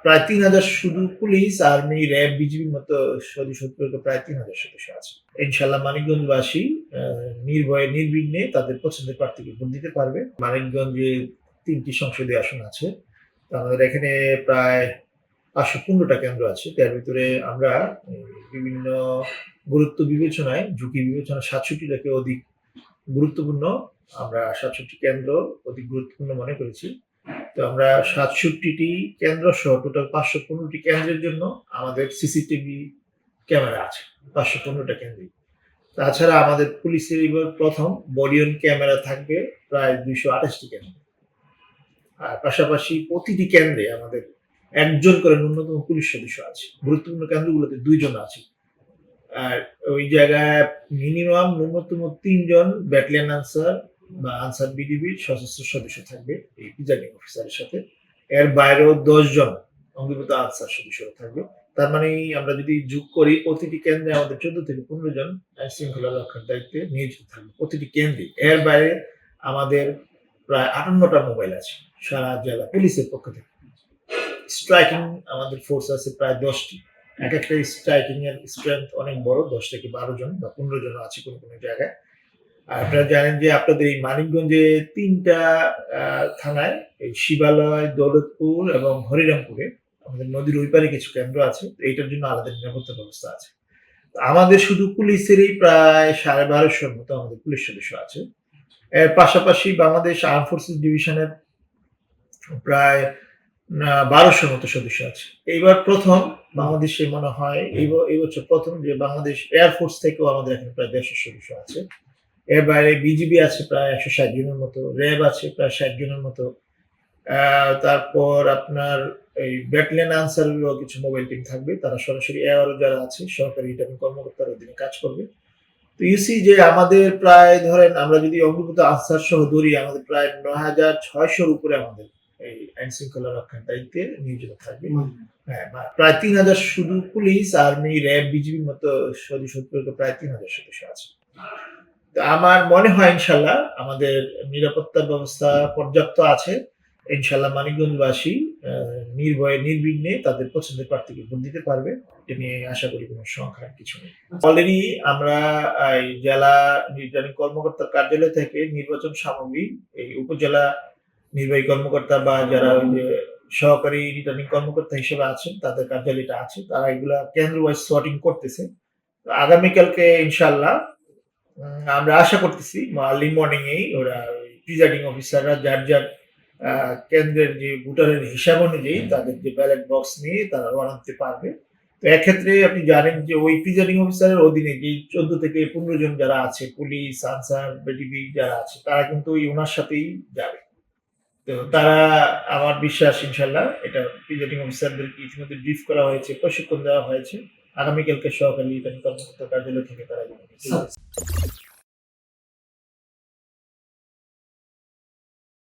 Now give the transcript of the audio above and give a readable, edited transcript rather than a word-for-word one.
প্রায় ৩,০০০ শুধু police, army, RAB, বিজিবির মতো প্রায় ৩,০০০ সদস্য আছে। ইনশাআল্লাহ মানিকগঞ্জবাসী নির্ভয়ে নির্বিঘ্নে তাদের পছন্দের প্রার্থীকে ভোট দিতে পারবে। মানিকগঞ্জে ৩টি সংসদীয় আসন আছে। আমাদের এখানে প্রায় ৫১৫টা কেন্দ্র আছে। তার ভিতরে আমরা বিভিন্ন গুরুত্ব বিবেচনায়, ঝুঁকি বিবেচনায় ৬৭টাকে অধিক গুরুত্বপূর্ণ, আমরা ৬৭টি কেন্দ্র অধিক গুরুত্বপূর্ণ মনে করেছি। তো আমরা ৬৭টি কেন্দ্র সহ টোটাল ৫১৫টি কেন্দ্রের জন্য আমাদের সিসিটিভি ক্যামেরা আছে ৫১৫টা কেন্দ্রে। তাছাড়া আমাদের পুলিশের এবার প্রথম বডি অন ক্যামেরা থাকবে প্রায় ২২৮টি কেন্দ্রে। আর পাশাপাশি প্রতিটি কেন্দ্রে আমাদের একজন করে ন্যূনতম পুলিশ সদস্য আছে। গুরুত্বপূর্ণ কেন্দ্রগুলোতে ২ জন আছে। আর ওই জায়গায় ন্যূনতম ৩ জন ব্যাটালিয়ন আনসার বা আনসার বিডিবির সশস্ত্র সদস্য থাকবে এই প্রিজাইডিং অফিসারের সাথে। এর বাইরেও ১০ জন অঙ্গীভূত আনসার সদস্যরা থাকবে। তার মানে আমরা যদি যোগ করি প্রতিটি কেন্দ্রে আমাদের ১৪ থেকে ১৫ জন আইন শৃঙ্খলা রক্ষার দায়িত্বে নিয়োজিত থাকবে প্রতিটি কেন্দ্রে। এর বাইরে আমাদের প্রায় ৫৮টা মোবাইল আছে সারা জেলা পুলিশের পক্ষ থেকে। স্ট্রাইকিং আমাদের ফোর্স আছে প্রায় ১০টি। একেকটা স্ট্রাইকিং এর স্ট্রেংথ অনেক বড়, ১০ থেকে ১২ জন বা ১৫ জনও আছে কোনো জায়গায়। আর আপনারা জানেন যে আপনাদের এই মানিকগঞ্জে ৩টা থানায় এই শিবালয়, দৌলতপুর এবং হরিরামপুরে আমাদের নদীর ওই পারে কিছু কেন্দ্র আছে। এইটার জন্য আলাদা নিরাপত্তা ব্যবস্থা আছে। আমাদের শুধু পুলিশেরই প্রায় ১২৫০র মতো আমাদের পুলিশ সদস্য আছে। এর পাশাপাশি বাংলাদেশ আর্ম ফোর্সেস ডিভিশনের প্রায় ১২০০ মতো সদস্য আছে। এইবার প্রথম বাংলাদেশে মনে হয় এই বছর প্রথম যে বাংলাদেশ এয়ারফোর্স থেকেও আমাদের এখানে প্রায় ১৫০ সদস্য আছে। এর বাইরে বিজিবি আছে প্রায় ১৬০ জনের মতো, র‍্যাব আছে প্রায় ৬০ জনের মতো। তারপর আপনার এই ব্যাটালিয়ন আনসারেরও কিছু মোবাইল টিম থাকবে। তারা সরাসরি এআরও যারা আছে সরকারি রিটার্নিং কর্মকর্তার অধীনে কাজ করবে। তো ইউসি যে আমাদের প্রায় ধরেন আমরা যদি অঙ্গীভূত আনসার সহ ধরি আমাদের প্রায় ৯৬০০-র উপরে আমাদের এই আইন শৃঙ্খলা রক্ষার দায়িত্বে নিয়োজিত থাকবে। হ্যাঁ, প্রায় ৩,০০০ শুধু পুলিশ, আর্মি, র‍্যাব, বিজিবির মতো প্রায় ৩,০০০ সদস্য আছে। তো আমার মনে হয় ইনশাআল্লাহ আমাদের নিরাপত্তা ব্যবস্থা পর্যাপ্ত আছে। ইনশাআল্লাহ মানিকগঞ্জবাসী নির্ভয়ে নির্বিঘ্নে তাদের পছন্দের প্রার্থীকে ভোট দিতে পারবে। এটা নিয়ে আশা করি কোনো সংখ্যার কিছু নেই। অলরেডি আমরা এই জেলা নির্বাহী কর্মকর্তার কার্যালয় থেকে নির্বাচন সামগ্রী এই উপজেলা নির্বাহী কর্মকর্তা বা যারা ওই যে সহকারী রিটার্নিং কর্মকর্তা হিসেবে আছেন তাদের কার্যালয়টা আছে। তারা এগুলা কেন্দ্র ওয়াইজ সর্টিং করতেছে। তো আগামীকালকে ইনশাআল্লাহ আমরা আশা করতেছি আর্লি মর্নিং এই ওরা প্রিজাইডিং অফিসাররা যার কেন্দ্রের যে ভোটারের হিসাব অনুযায়ী তাদের যে ব্যালট বক্স নিয়ে তারা রওনা দিতে পারবে। তো এক্ষেত্রে আপনি জানেন যে ওই প্রিজাইডিং অফিসারের অধীনে যে ১৪ থেকে ১৫ জন যারা আছে পুলিশ, আনসার, বিজিবি যারা আছে তারা কিন্তু ওনার সাথেই যাবে। তো তারা আমার বিশ্বাস ইনশাআল্লাহ এটা প্রিজাইডিং অফিসারদেরকে ইতিমধ্যে ব্রিফ করা হয়েছে, প্রশিক্ষণ দেওয়া হয়েছে। আগামীকালকে সহকারী রিটার্নিং কর্মকর্তার কার্যালয় থেকে তারা